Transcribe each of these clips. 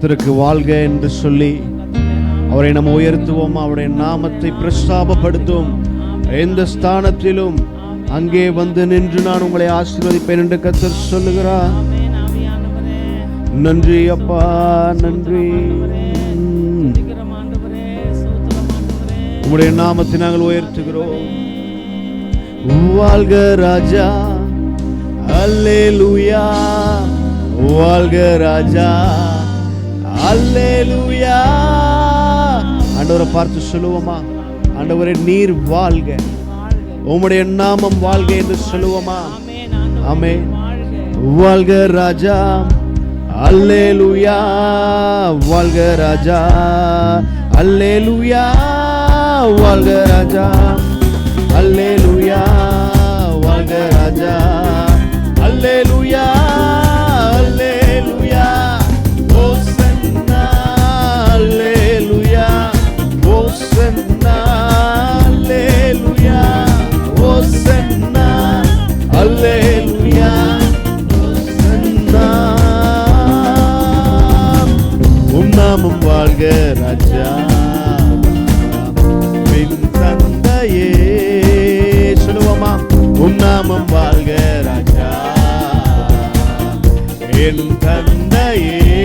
கர்த்தருக்கு வாழ்க என்று சொல்லி அவரை நம்ம உயர்த்துவோம். அவருடைய நாமத்தை பிரஸ்தாபப்படுத்தும். எந்த ஸ்தானத்திலும் அங்கே வந்து நின்று நான் உங்களை ஆசீர்வதிப்பேன் என்று கர்த்தர் சொல்லுகிறார். நன்றி அப்பா, நன்றி. உம்முடைய நாமத்தை நாங்கள் உயர்த்துகிறோம். வாழ்க ராஜா, அல்லேலூயா. வாழ்க ராஜா, அல்லேலூயா. ஆண்டவரை பார்த்து சொல்லுவோமா? ஆண்டவரே நீர் வாழ்க, உம்முடைய நாமம் வாழ்க என்று சொல்லுவோமா? ஆமென். வாழ்க ராஜா, அல்லேலூயா. வாழ்க ராஜா, அல்லேலூயா. வாழ்க ராஜா, அல்லேலூயா. வாழ்க ராஜா, அல்லேலூயா. அல்லேலூயா. ஓசன்னா, அல்லேலூயா. ஓசன்னா, அல்லேலூயா. ஓசன்னா, அல்லேலூயா. ஓசன்னா. உம் நாமம் வாழ்க ராஜா, பின் தந்தையே. சொல்லுவோமா? உம் நாமம் வாழ்க ராஜா, என் தந்தையே.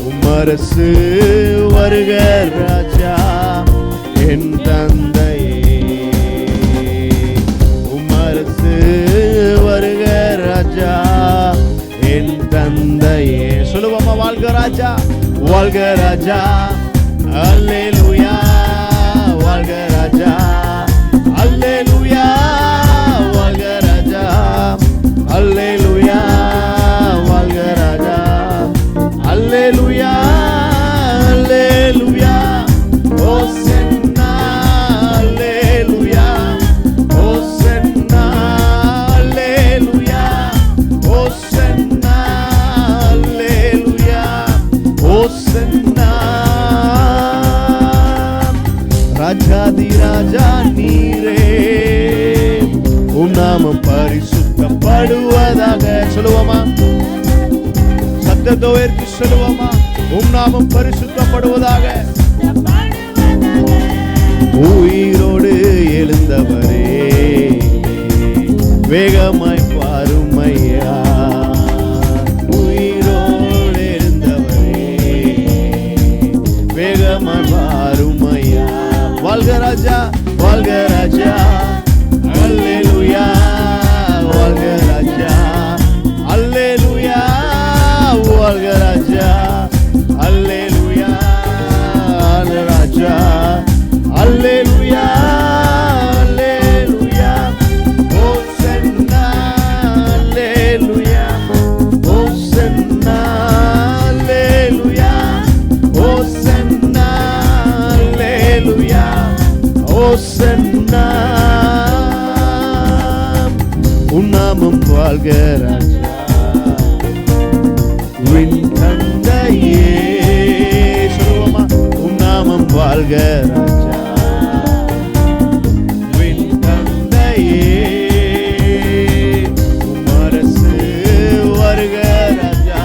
உம் அரசு வருக ராஜா, என் தந்தையே. உம் அரசு வருக ராஜா, என் தந்தையே. சொல்லுவோமா? வாழ்க ராஜா, வாழ்க ராஜா, அல்லேலூயா. வாழ்க ராஜா, அல்லேலூயா. வாழ்க ராஜா, அல்லேலூயா. வாழ்க ராஜா, அல்லேலூயா. அல்லேலூயா. ஓசன்னா, அல்லேலூயா. ஓசன்னா, அல்லேலூயா. ஓசன்னா, அல்லேலூயா. ஓசன்னா. ராஜாதி ராஜா நீரே, உம் நாமம் பரிசுத்தப்படுவதாக. சொல்லுவோமா? சத்தத்தை உயர்த்தி சொல்லுவோமா? உம் நாமம் பரிசுத்தப்படுவதாக. உயிரோடு எழுந்தவரே, வேகமாய் பாரும் ஐயா. உயிரோடு எழுந்தவரே, வேகமாய் பாரும் ஐயா. வாழ்க ராஜா, வாழ்க ராஜா, அல்லேலூயா. வாழ்க ராஜா, அல்லேலூயா. வாழ்க ராஜா, அல்லேலூயா. ராஜா, அல்லேலூயா. அல்லேலூயா. ஓசன்னா, அல்லேலூயா. ஓசன்னா, அல்லேலூயா. ஓசன்னா, அல்லேலூயா. ஓசன்னா. உம் நாமம் வாழ்க ராஜா, வின் தந்தையே. சொல்லுவோமா? உம் நாமம் வாழ்க ராஜா, வின் தந்தையே. உம் அரசு வருக ராஜா,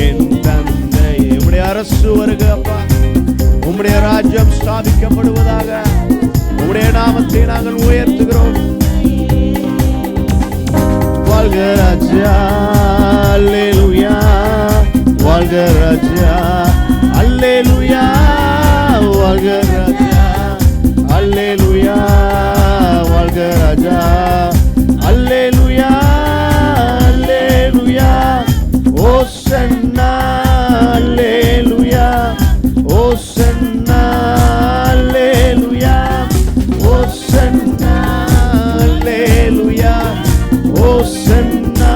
என் தந்தையே. உம்முடைய அரசு வருக அப்பா. உம்முடைய ராஜ்யம் ஸ்தாபிக்கப்படுவதாக. உம்முடைய நாமத்தை நாங்கள் உயர்த்துகிறோம். வாழ்க ராஜா, அல்லேலூயா. வாழ்க ராஜா, அல்லேலூயா. வாழ்க ராஜா, அல்லேலூயா. வாழ்க ராஜா, அல்லேலூயா. அல்லேலூயா. ஓசன்னா, அல்லேலூயா. ஓசன்னா, அல்லேலூயா. ஓசன்னா, அல்லேலூயா. ஓசன்னா.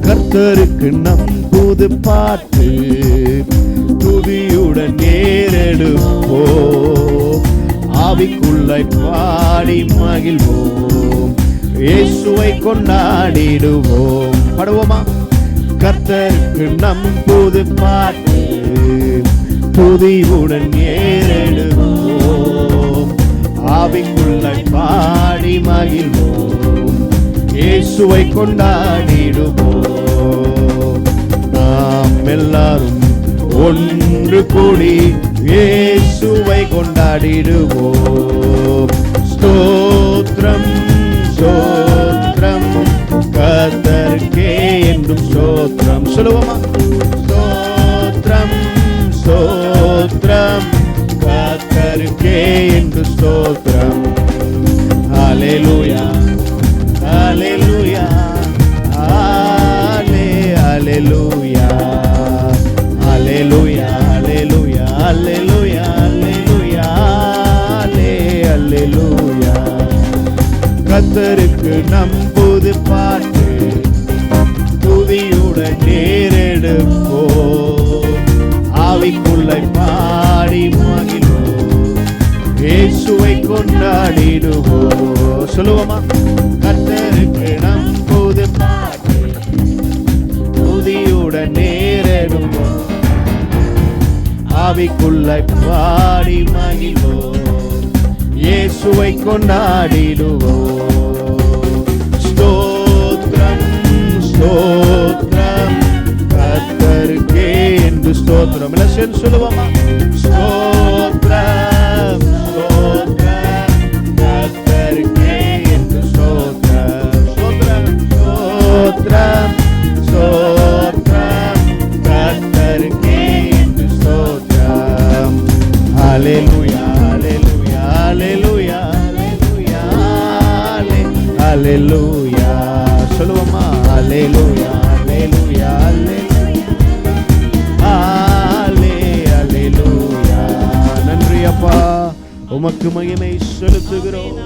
கர்த்தருக்கு நம் புது பாட்டு துதியுடன் ஏறெடுப்போம். ஆவிக்குள்ளை பாடி மகிழ்வோம், இயேசுவை கொண்டாடிடுவோம். பாடுவோமா? கர்த்தருக்கு நம் புது பாட்டு துதியுடன் ஏறெடுப்போம். ஆவிக்குள்ளை பாடி மகிழ்வோம், இயேசுவை கொண்டாடிடுவோம். கூடி இயேசுவை கொண்டாடிடுவோம். ஸ்தோத்திரம் ஸ்தோத்திரம் கர்த்தருக்கே என்றும் ஸ்தோத்திரம். சொல்லுவோமா? ஸ்தோத்திரம் ஸ்தோத்திரம் கர்த்தருக்கே என்று ஸ்தோத்திரம். ஹல்லேலூயா ஹல்லேலூயா ஹல்லேலூயா ஹல்லேலூயா ஹல்லேலூயா ஹல்லேலூயா ஹல்லேலூயா ஹல்லேலூயா. கர்த்தருக்கு நம் புது பாட்டு துதியுடன் நேரெடுப்போம். ஆவிக்குள்ளே பாடி மகிழ்வோம். இயேசுவை கொண்டாடிடுவோம். சொல்லுவோமா? கர்த்தருக்கு நம் புது பாட்டு துதியுடன் நேரெடுப்போம். ஆவிக்குள்ளே பாடி மகிழ்வோம். இயேசுவை கொண்டாடிடுவோம். ஸ்தோத்திரம் ஸ்தோத்திரம் கர்த்தருக்கே என்று ஸ்தோத்திரம். எல்லாம் சேர்ந்து சொல்லுவோமா? ஸ்தோத்திரம் ஸ்தோத்திரம் கர்த்தருக்கே என்று ஸ்தோத்திரம். ஸ்தோத்திரம் ஸ்தோத்திரம் ஸ்தோத்திரம் கர்த்தருக்கே என்று ஸ்தோத்திரம். ஹல்லேலூயா ஹல்லேலூயா ஹல்லேலூயா ஹல்லேலூயா ஹல்லேலூயா. சொல்லுவோமா? ஹல்லேலூயா ஹல்லேலூயா ஹல்லேலூயா. நன்றி அப்பா, உமக்கு மகிமை செலுத்துகிறோம்.